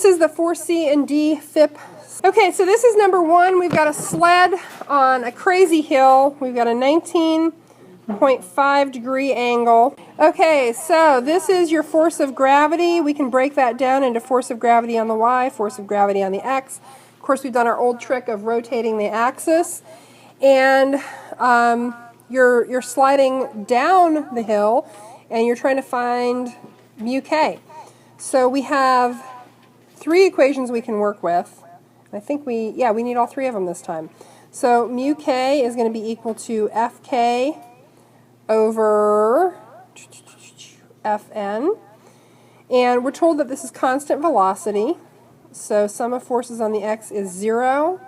This is the 4c and d FIP. Okay, so this is number one. We've got a sled on a crazy hill. We've got a 19.5 degree angle. Okay, so this is your force of gravity. We can break that down into force of gravity on the y, force of gravity on the x. Of course, we've done our old trick of rotating the axis. And you're sliding down the hill, and you're trying to find mu k. So we have three equations we can work with. I think we need all three of them this time. So mu k is going to be equal to fk over fn. And we're told that this is constant velocity. So sum of forces on the x is 0.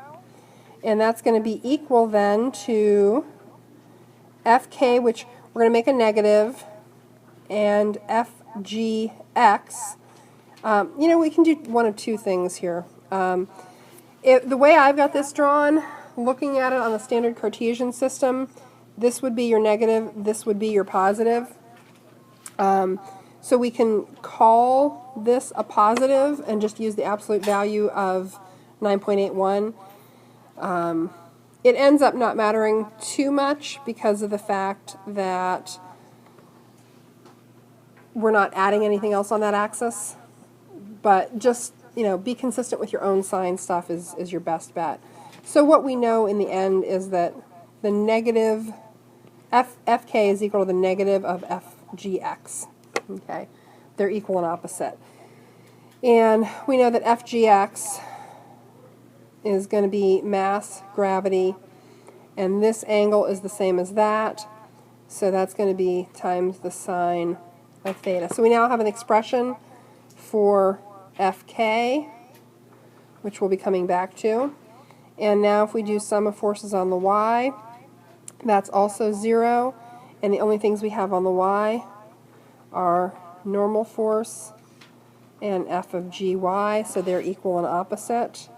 And that's going to be equal then to fk, which we're going to make a negative, and fgx. We can do one of two things here. The way I've got this drawn, looking at it on the standard Cartesian system, this would be your negative, this would be your positive. So we can call this a positive and just use the absolute value of 9.81. It ends up not mattering too much because of the fact that we're not adding anything else on that axis. But just, be consistent with your own sign stuff is your best bet. So what we know in the end is that the negative fk is equal to the negative of fgx. Okay, they're equal and opposite. And we know that fgx is going to be mass, gravity, and this angle is the same as that. So that's going to be times the sine of theta. So we now have an expression for fk, which we'll be coming back to. And now if we do sum of forces on the y, that's also 0. And the only things we have on the y are normal force and f of gy, so they're equal and opposite.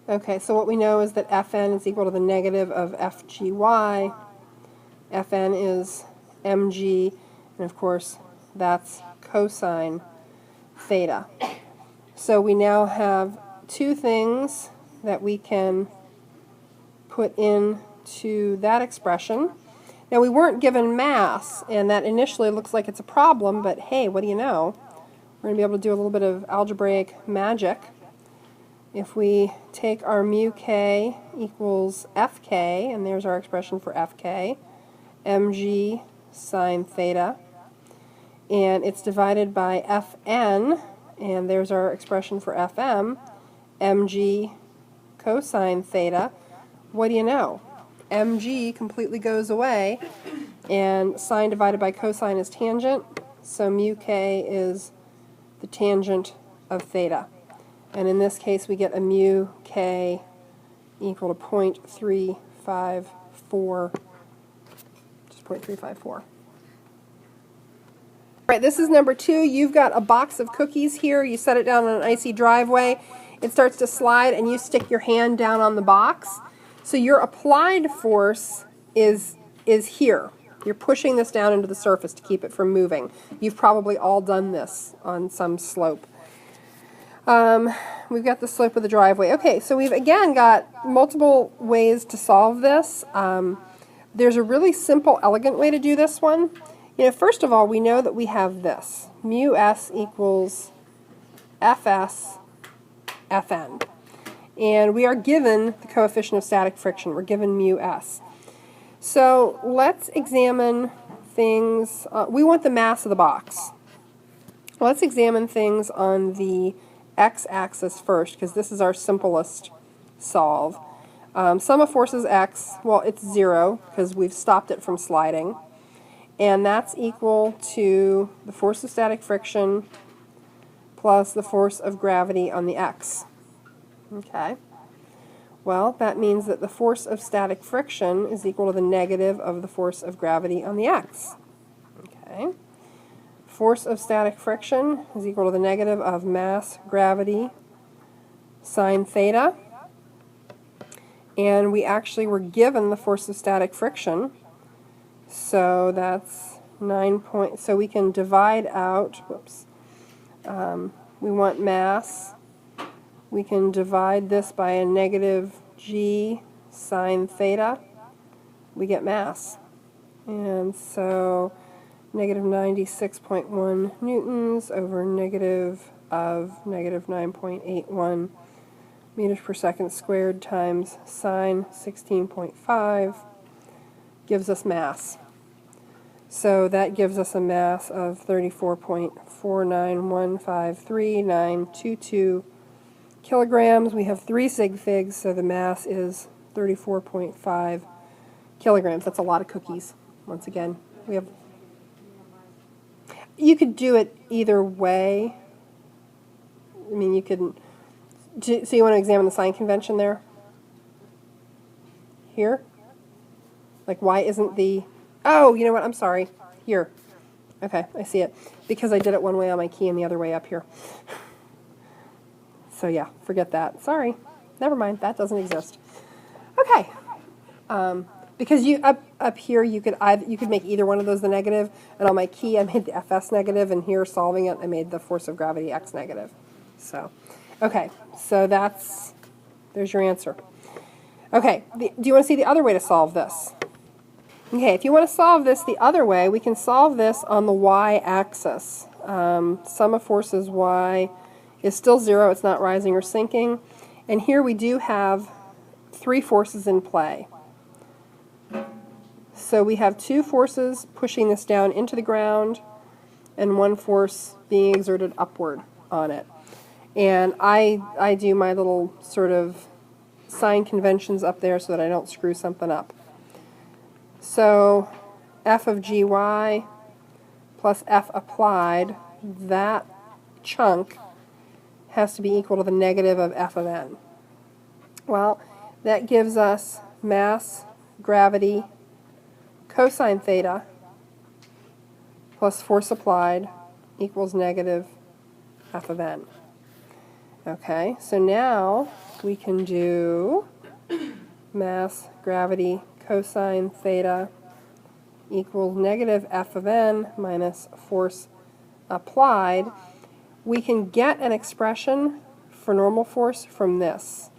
Okay, so what we know is that Fn is equal to the negative of Fgy. Fn is mg, and of course that's cosine theta. So we now have two things that we can put into that expression. Now we weren't given mass, and that initially looks like it's a problem, but hey, what do you know? We're going to be able to do a little bit of algebraic magic. If we take our mu k equals fk, and there's our expression for fk, mg sine theta, and it's divided by fn, and there's our expression for fm, mg cosine theta, what do you know? Mg completely goes away, and sine divided by cosine is tangent, so mu k is the tangent of theta. And in this case, we get a mu k equal to 0.354, just 0.354. All right, this is number two. You've got a box of cookies here. You set it down on an icy driveway. It starts to slide, and you stick your hand down on the box. So your applied force is here. You're pushing this down into the surface to keep it from moving. You've probably all done this on some slope. We've got the slope of the driveway. Okay, so we've again got multiple ways to solve this. There's a really simple, elegant way to do this one. First of all, we know that we have this. Mu s equals fs fn. And we are given the coefficient of static friction. We're given mu s. So let's examine things. We want the mass of the box. Let's examine things on the x-axis first, because this is our simplest solve. Sum of forces x, well, it's 0, because we've stopped it from sliding. And that's equal to the force of static friction plus the force of gravity on the x. Okay. Well, that means that the force of static friction is equal to the negative of the force of gravity on the x. Okay. Force of static friction is equal to the negative of mass gravity sine theta. And we actually were given the force of static friction. So that's 9 point. So we can divide out, we want mass. We can divide this by a negative g sine theta. We get mass. And so negative 96.1 newtons over negative of negative 9.81 meters per second squared times sine 16.5 gives us mass. So that gives us a mass of 34.49153.922 kilograms. We have 3 sig figs, so the mass is 34.5 kilograms. That's a lot of cookies. Once again, we have. You could do it either way. I mean, you could. So you want to examine the sign convention there? Here? Like, why isn't the... Oh, you know what? I'm sorry. Here. Okay, I see it. Because I did it one way on my key and the other way up here. So yeah, forget that. Sorry. Never mind. That doesn't exist. Okay. Because you up here you could make either one of those the negative, and on my key I made the Fs negative, and here solving it I made the force of gravity X negative. So, okay. So there's your answer. Okay. Do you want to see the other way to solve this? Okay, if you want to solve this the other way, we can solve this on the y-axis. Sum of forces y is still 0. It's not rising or sinking. And here we do have 3 forces in play. So we have 2 forces pushing this down into the ground and 1 force being exerted upward on it. And I do my little sort of sign conventions up there so that I don't screw something up. So F of gy plus F applied, that chunk has to be equal to the negative of F of n. Well, that gives us mass, gravity, cosine theta plus force applied equals negative F of n. Okay, so now we can do mass, gravity, cosine theta equals negative F of n minus force applied. We can get an expression for normal force from this.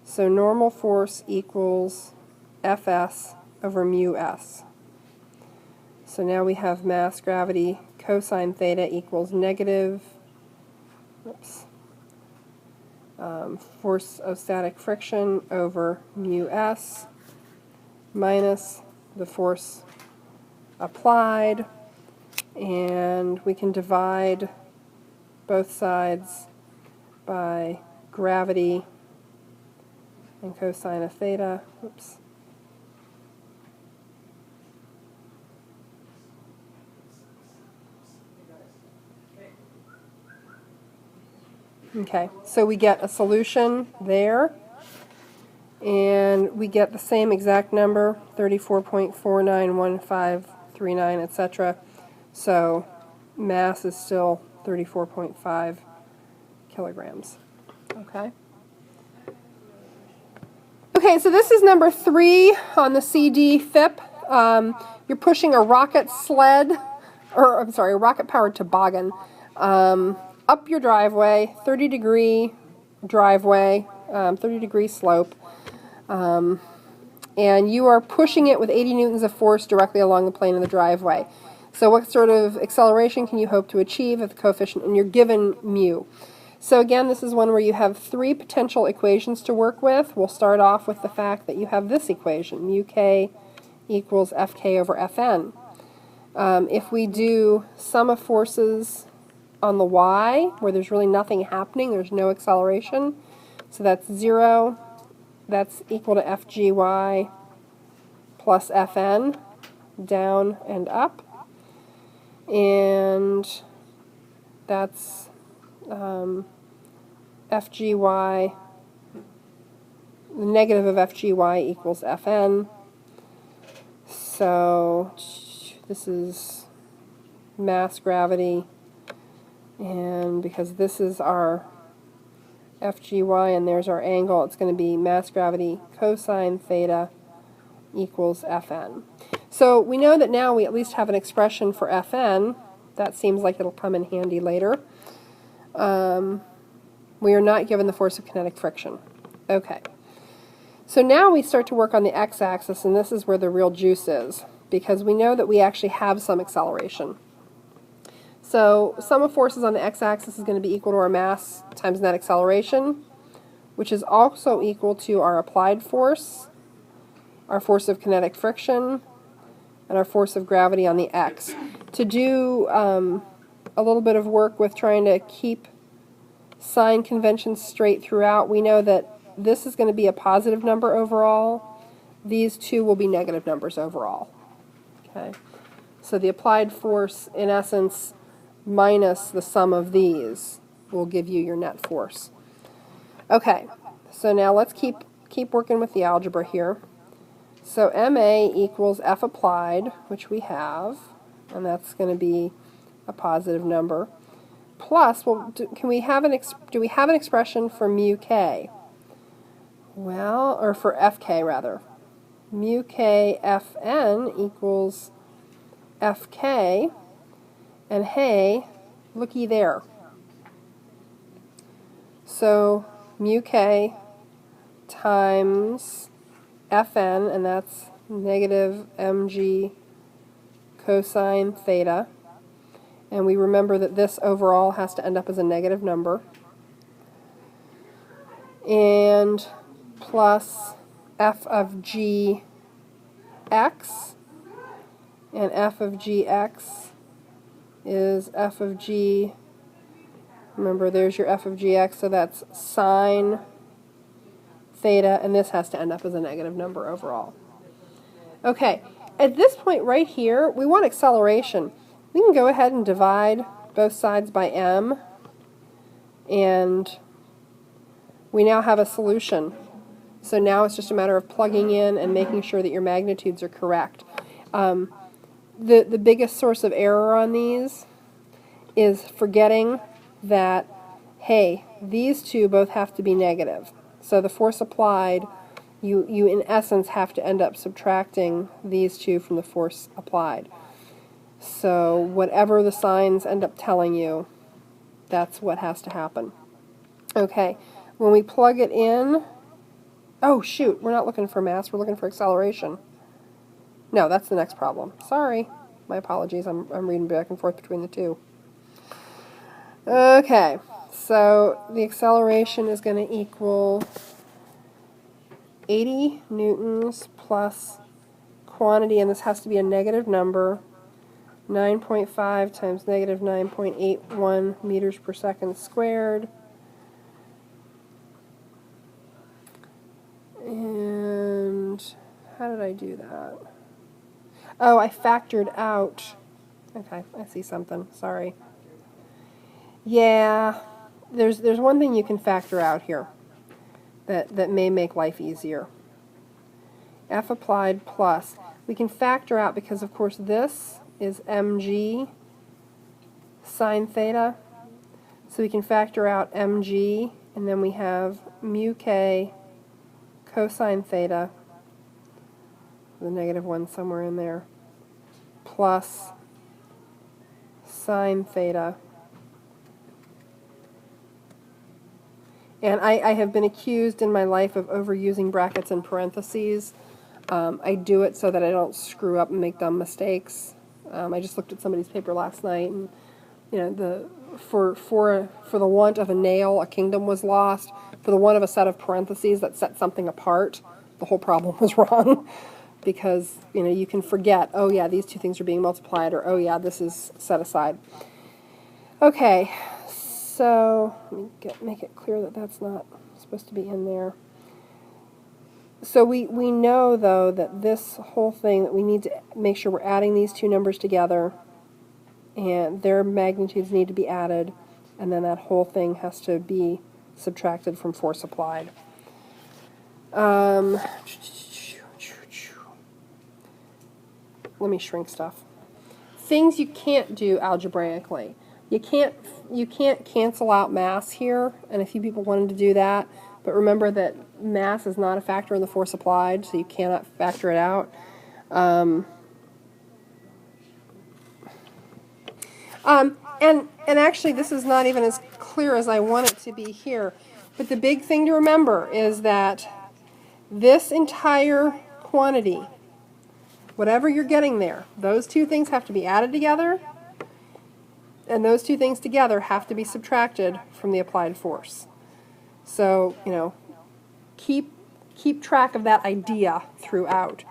So normal force equals Fs over mu s. So now we have mass, gravity, cosine theta equals negative force of static friction over mu s minus the force applied, and we can divide both sides by gravity and cosine of theta. Oops. Okay, so we get a solution there, and we get the same exact number, 34.491539, etc. So mass is still 34.5 kilograms. Okay. Okay, so this is number 3 on the CD FIP. You're pushing a rocket sled, or I'm sorry, a rocket-powered toboggan up your driveway, 30-degree driveway, 30-degree slope, and you are pushing it with 80 newtons of force directly along the plane of the driveway. So what sort of acceleration can you hope to achieve at the coefficient? And you're given mu. So again, this is one where you have 3 potential equations to work with. We'll start off with the fact that you have this equation, mu k equals fk over fn. If we do sum of forces on the y, where there's really nothing happening, there's no acceleration, so that's 0, that's equal to fgy plus fn, down and up, and that's fgy, the negative of fgy equals fn, so this is mass, gravity, and because this is our fgy and there's our angle, it's going to be mass, gravity, cosine theta equals fn. So we know that now we at least have an expression for fn. That seems like it'll come in handy later. We are not given the force of kinetic friction. Okay. So now we start to work on the x-axis, and this is where the real juice is, because we know that we actually have some acceleration. So sum of forces on the x-axis is going to be equal to our mass times net acceleration, which is also equal to our applied force, our force of kinetic friction, and our force of gravity on the x. To do a little bit of work with trying to keep sign conventions straight throughout, we know that this is going to be a positive number overall. These two will be negative numbers overall. Okay, so the applied force, in essence, minus the sum of these will give you your net force. Okay, so now let's keep working with the algebra here. So MA equals F applied, which we have, and that's going to be a positive number. Plus, well, do we have an expression for mu k? Well, or for Fk rather. Mu k Fn equals Fk, and hey, looky there. So mu k times Fn, and that's negative mg cosine theta. And we remember that this overall has to end up as a negative number. And plus f of gx, and f of gx is f of g, remember there's your f of gx, so that's sine theta, and this has to end up as a negative number overall. Okay, at this point right here, we want acceleration. We can go ahead and divide both sides by m, and we now have a solution. So now it's just a matter of plugging in and making sure that your magnitudes are correct. The biggest source of error on these is forgetting that, hey, these two both have to be negative. So the force applied, you in essence have to end up subtracting these two from the force applied. So whatever the signs end up telling you, that's what has to happen. Okay, when we plug it in, oh shoot, we're not looking for mass, we're looking for acceleration. No, that's the next problem. Sorry, my apologies, I'm reading back and forth between the two. Okay, so the acceleration is going to equal 80 newtons plus quantity, and this has to be a negative number, 9.5 times negative 9.81 meters per second squared. And how did I do that? Oh, I factored out. Okay, I see something. Sorry. Yeah, there's one thing you can factor out here that may make life easier. F applied plus. We can factor out because, of course, this is mg sine theta. So we can factor out mg, and then we have mu k cosine theta, the negative one somewhere in there, plus sine theta. And I have been accused in my life of overusing brackets and parentheses. I do it so that I don't screw up and make dumb mistakes. I just looked at somebody's paper last night, and you know, for the want of a nail, a kingdom was lost. For the want of a set of parentheses that set something apart, the whole problem was wrong. Because you know, you can forget, oh yeah, these two things are being multiplied, or oh yeah, this is set aside. Okay, so let me make it clear that that's not supposed to be in there. So we know, though, that this whole thing, that we need to make sure we're adding these two numbers together, and their magnitudes need to be added, and then that whole thing has to be subtracted from force applied. Let me shrink stuff. Things you can't do algebraically. You can't cancel out mass here, and a few people wanted to do that, but remember that mass is not a factor in the force applied, so you cannot factor it out. And actually, this is not even as clear as I want it to be here. But the big thing to remember is that this entire quantity, whatever you're getting there, those two things have to be added together, and those two things together have to be subtracted from the applied force. So, you know, keep track of that idea throughout.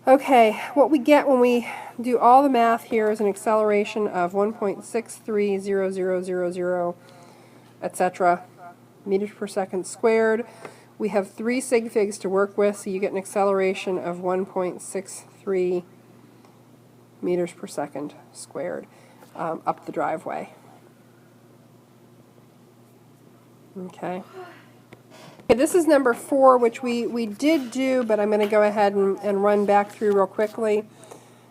Okay, what we get when we do all the math here is an acceleration of 1.630000, etc., meters per second squared. We have 3 sig figs to work with, so you get an acceleration of 1.63 meters per second squared up the driveway. Okay. Okay, this is number 4, which we did do, but I'm going to go ahead and run back through real quickly.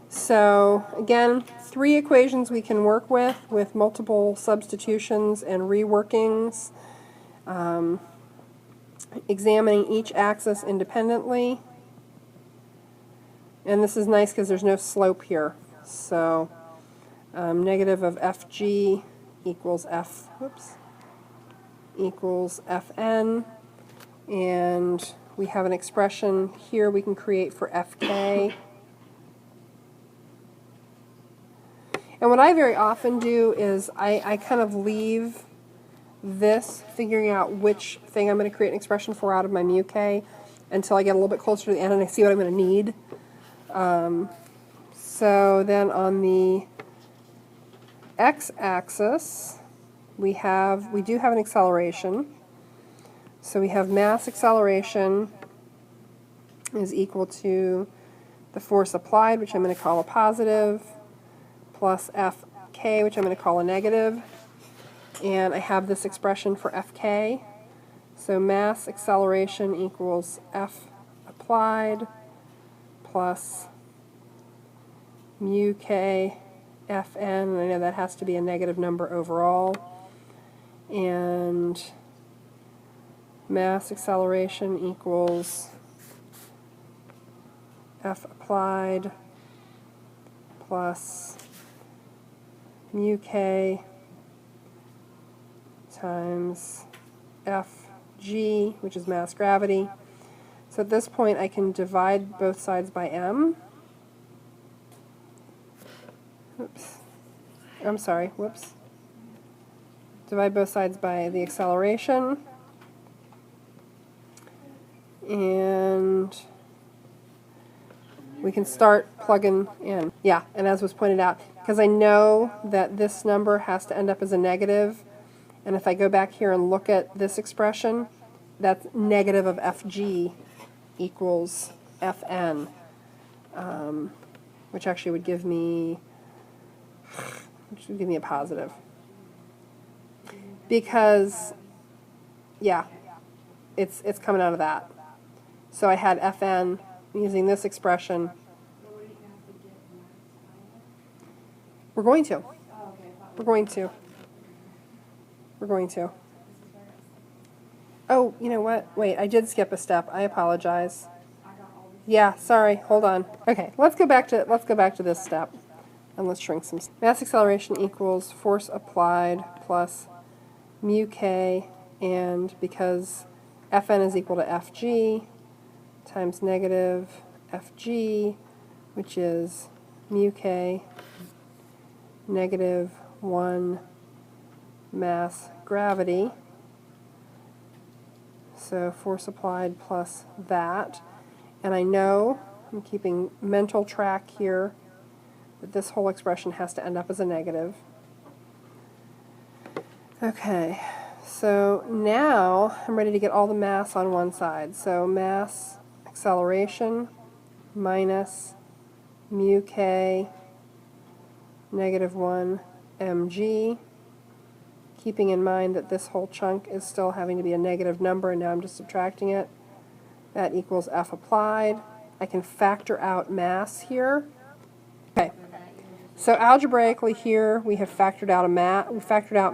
So again, 3 equations we can work with multiple substitutions and reworkings, examining each axis independently. And this is nice because there's no slope here. So negative of FG equals equals Fn. And we have an expression here we can create for Fk. And what I very often do is I kind of leave this, figuring out which thing I'm going to create an expression for out of my mu k, until I get a little bit closer to the end and I see what I'm going to need. So then on the x-axis, we do have an acceleration. So we have mass acceleration is equal to the force applied, which I'm going to call a positive, plus Fk, which I'm going to call a negative. And I have this expression for Fk. So mass acceleration equals F applied plus mu k Fn, and I know that has to be a negative number overall. And mass acceleration equals F applied plus mu k times Fg, which is mass gravity. So at this point I can divide both sides by m. Oops. I'm sorry, whoops. Divide both sides by the acceleration. And we can start plugging in. Yeah, and as was pointed out, because I know that this number has to end up as a negative, and if I go back here and look at this expression, that's negative of Fg equals Fn, which actually would give me a positive. Because, yeah, it's coming out of that. So I had Fn using this expression. We're going to. We're going to. We're going to. Oh, you know what? Wait, I did skip a step. I apologize. Yeah, sorry. Hold on. Okay, let's go back to this step, and let's shrink some. Mass acceleration equals force applied plus mu k, and because Fn is equal to Fg times negative Fg, which is mu k negative 1 mass gravity. So force applied plus that. And I know, I'm keeping mental track here, that this whole expression has to end up as a negative. Okay, so now I'm ready to get all the mass on one side. So mass acceleration minus mu k negative 1 mg, keeping in mind that this whole chunk is still having to be a negative number, and now I'm just subtracting it. That equals F applied. I can factor out mass here. Okay, so algebraically here we have factored out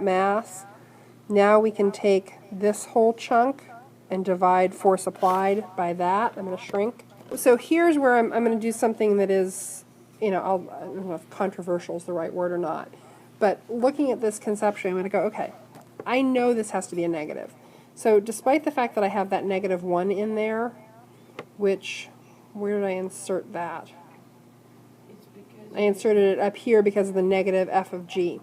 mass. Now we can take this whole chunk and divide force applied by that. I'm going to shrink. So here's where I'm going to do something that is, you know, I don't know if controversial is the right word or not, but looking at this conceptually, I'm going to go, okay, I know this has to be a negative. So despite the fact that I have that negative 1 in there, which, where did I insert that? I inserted it up here because of the negative f of g.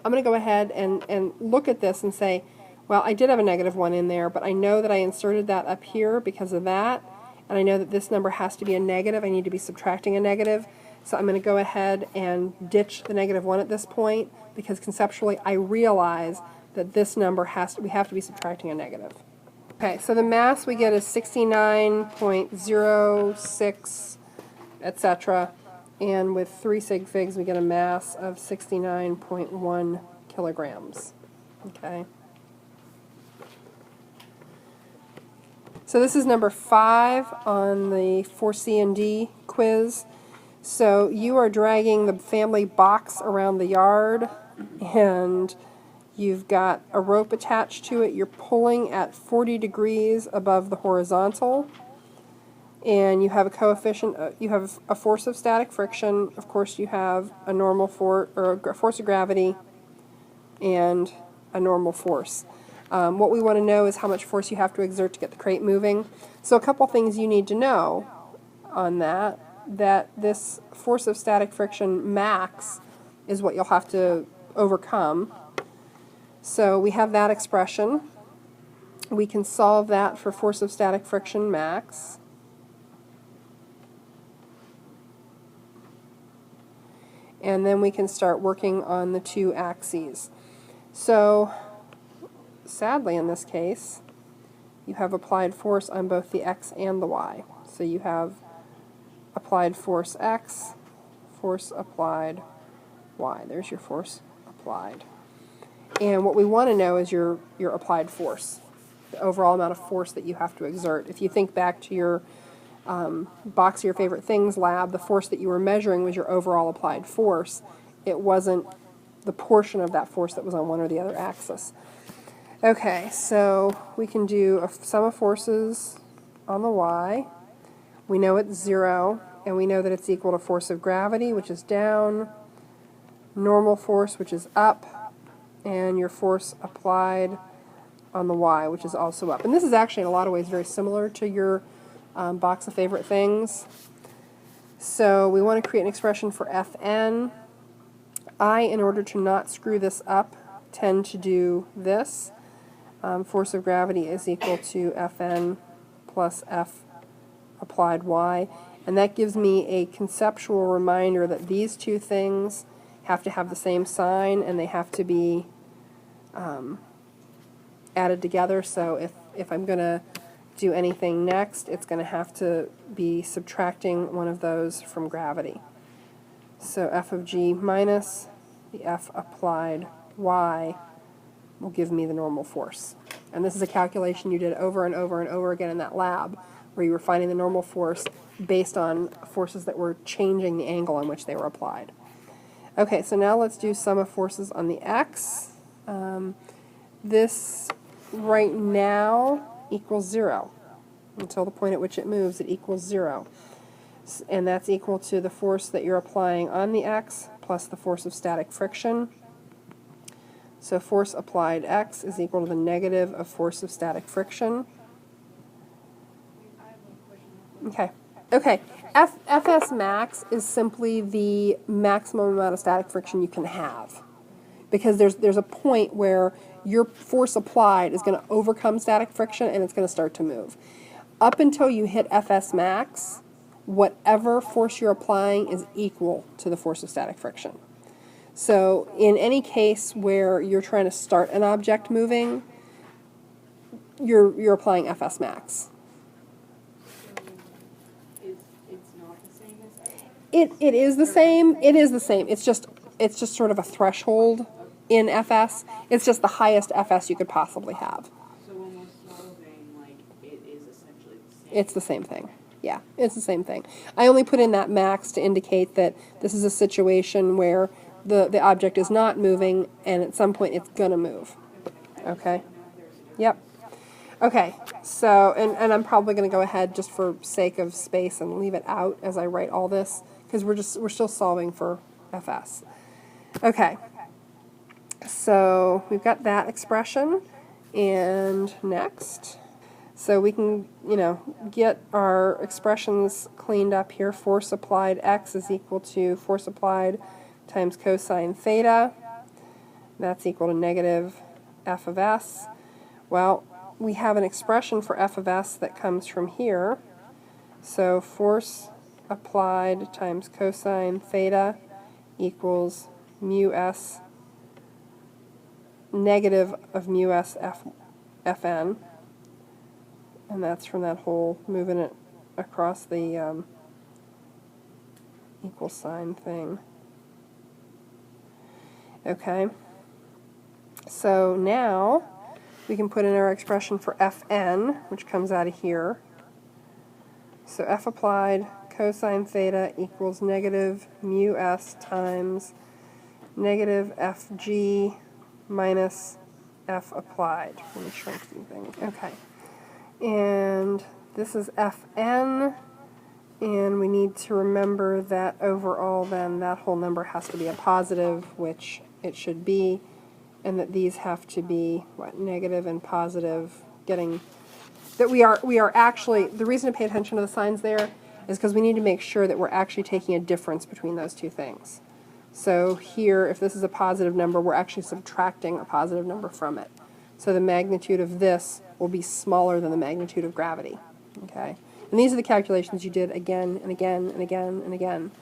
I'm going to go ahead and look at this and say, well, I did have a negative 1 in there, but I know that I inserted that up here because of that, and I know that this number has to be a negative. I need to be subtracting a negative, so I'm going to go ahead and ditch the negative 1 at this point, because conceptually I realize that this number we have to be subtracting a negative. Okay, so the mass we get is 69.06, etc. And with 3 sig figs we get a mass of 69.1 kilograms. Okay. So this is number 5 on the 4c&d quiz. So you are dragging the family box around the yard, and you've got a rope attached to it. You're pulling at 40 degrees above the horizontal, and you have a coefficient, you have a force of static friction. Of course, you have a normal force, or a force of gravity, and a normal force. What we want to know is how much force you have to exert to get the crate moving. So a couple things you need to know on that this force of static friction max is what you'll have to overcome. So we have that expression. We can solve that for force of static friction max. And then we can start working on the 2 axes. So sadly, in this case, you have applied force on both the x and the y. So you have applied force x, force applied y. There's your force applied. And what we want to know is your applied force, the overall amount of force that you have to exert. If you think back to your box of your favorite things lab, the force that you were measuring was your overall applied force. It wasn't the portion of that force that was on one or the other axis. Okay, so we can do a sum of forces on the y. We know it's 0, and we know that it's equal to force of gravity, which is down, normal force, which is up, and your force applied on the y, which is also up. And this is actually in a lot of ways very similar to your box of favorite things. So we want to create an expression for Fn. I, in order to not screw this up, tend to do this. Force of gravity is equal to Fn plus F applied y. And that gives me a conceptual reminder that these two things have to have the same sign, and they have to be added together. So if I'm going to do anything next, it's going to have to be subtracting one of those from gravity. So F of g minus the F applied y will give me the normal force. And this is a calculation you did over and over and over again in that lab, where you were finding the normal force based on forces that were changing the angle on which they were applied. Okay, so now let's do sum of forces on the x. This right now equals 0. Until the point at which it moves, it equals 0. And that's equal to the force that you're applying on the x plus the force of static friction. So force applied x is equal to the negative of force of static friction. Okay. Okay. Fs max is simply the maximum amount of static friction you can have, because there's a point where your force applied is going to overcome static friction and it's going to start to move. Up until you hit Fs max, whatever force you're applying is equal to the force of static friction. So in any case where you're trying to start an object moving, you're applying Fs max. It's not the same as that? It is the same. It is the same. It's just sort of a threshold in Fs. It's just the highest Fs you could possibly have. So almost solving, like, it is essentially the same. It's the same thing. Yeah, it's the same thing. I only put in that max to indicate that this is a situation where the object is not moving, and at some point it's going to move. Okay? Yep. Okay, so, and I'm probably going to go ahead just for sake of space and leave it out as I write all this, because we're still solving for Fs. Okay. So we've got that expression, and next. So we can, get our expressions cleaned up here. Force applied x is equal to force applied times cosine theta. That's equal to negative f of s. Well, we have an expression for f of s that comes from here. So force applied times cosine theta equals mu s, negative of mu s fn. And that's from that whole moving it across the equal sign thing. Okay. So now we can put in our expression for Fn, which comes out of here. So F applied cosine theta equals negative mu s times negative Fg minus F applied. Let me shrink some things. Okay. And this is Fn, and we need to remember that overall then that whole number has to be a positive, which it should be, and that these have to be, negative and positive, that we are actually, the reason to pay attention to the signs there is because we need to make sure that we're actually taking a difference between those two things. So here, if this is a positive number, we're actually subtracting a positive number from it. So the magnitude of this will be smaller than the magnitude of gravity. Okay? And these are the calculations you did again and again and again and again.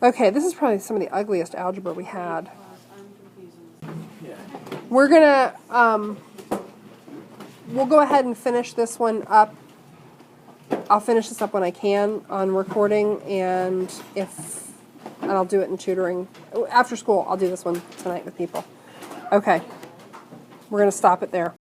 Okay, this is probably some of the ugliest algebra we had. We're going to, we'll go ahead and finish this one up. I'll finish this up when I can on recording, and I'll do it in tutoring. After school, I'll do this one tonight with people. Okay. We're going to stop it there.